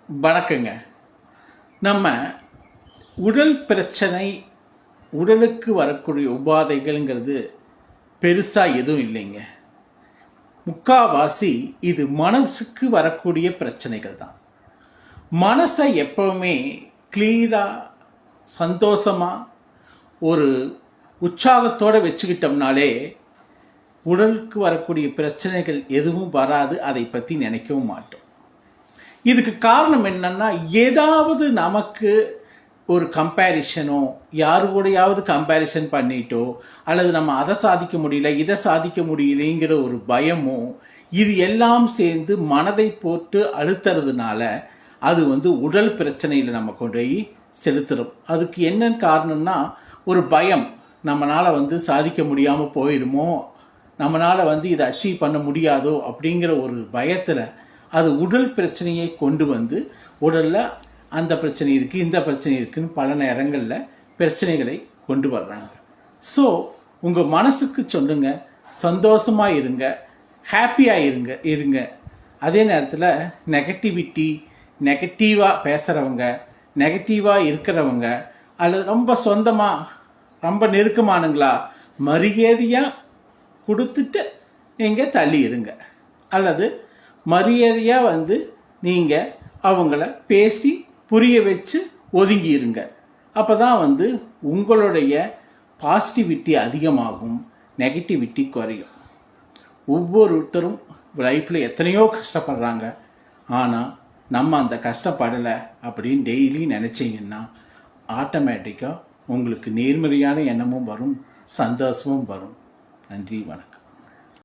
வணக்கங்க. நம்ம உடல் பிரச்சனை, உடலுக்கு வரக்கூடிய உபாதைகள்ங்கிறது பெருசாக எதுவும் இல்லைங்க. முக்காவாசி இது மனசுக்கு வரக்கூடிய பிரச்சனைகள் தான். மனசை எப்பவுமே கிளியராக, சந்தோஷமாக, ஒரு உற்சாகத்தோடு வச்சுக்கிட்டோம்னாலே உடலுக்கு வரக்கூடிய பிரச்சனைகள் எதுவும் வராது. அதை பற்றி நினைக்கவும் மாட்டோம். இதுக்கு காரணம் என்னன்னா, ஏதாவது நமக்கு ஒரு கம்பேரிஷனோ, யாரு கூடயாவது கம்பேரிஷன் பண்ணிட்டோ, அல்லது நம்ம அதை சாதிக்க முடியல, இதை சாதிக்க முடியலைங்கிற ஒரு பயமோ, இது எல்லாம் சேர்ந்து மனதை போட்டு அழுத்துறதுனால அது உடல் பிரச்சனையில் நம்ம கொண்டு போய் செலுத்துறோம். அதுக்கு என்ன காரணம்னா, ஒரு பயம். நம்மளால் சாதிக்க முடியாமல் போயிடுமோ, நம்மளால் இதை அச்சீவ் பண்ண முடியாதோ அப்படிங்கிற ஒரு பயத்தில் அது உடல் பிரச்சனையை கொண்டு உடலில் அந்த பிரச்சனை இருக்குது, இந்த பிரச்சனை இருக்குதுன்னு பல நேரங்களில் பிரச்சனைகளை கொண்டு வர்றாங்க. ஸோ உங்கள் மனசுக்கு சொல்லுங்க, சந்தோஷமாக இருங்க, ஹாப்பியாக இருங்க. அதே நேரத்தில் நெகட்டிவாக பேசுகிறவங்க, நெகட்டிவாக இருக்கிறவங்க, அல்லது ரொம்ப சொந்தமாக ரொம்ப நெருக்கமானுங்களா மரியாதையாக கொடுத்துட்டு நீங்கள் தள்ளி இருங்க. அல்லது மரியாதையாக நீங்கள் அவங்கள பேசி புரிய வச்சு ஒதுங்கி இருங்க. அப்போ தான் உங்களுடைய பாசிட்டிவிட்டி அதிகமாகும், நெகட்டிவிட்டி குறையும். ஒவ்வொருத்தரும் லைஃப்பில் எத்தனையோ கஷ்டப்படுறாங்க. ஆனால் நம்ம அந்த கஷ்டப்படலை அப்படின்னு டெய்லி நினச்சிங்கன்னா ஆட்டோமேட்டிக்காக உங்களுக்கு நேர்மறையான எண்ணமும் வரும், சந்தோஷமும் வரும். நன்றி, வணக்கம்.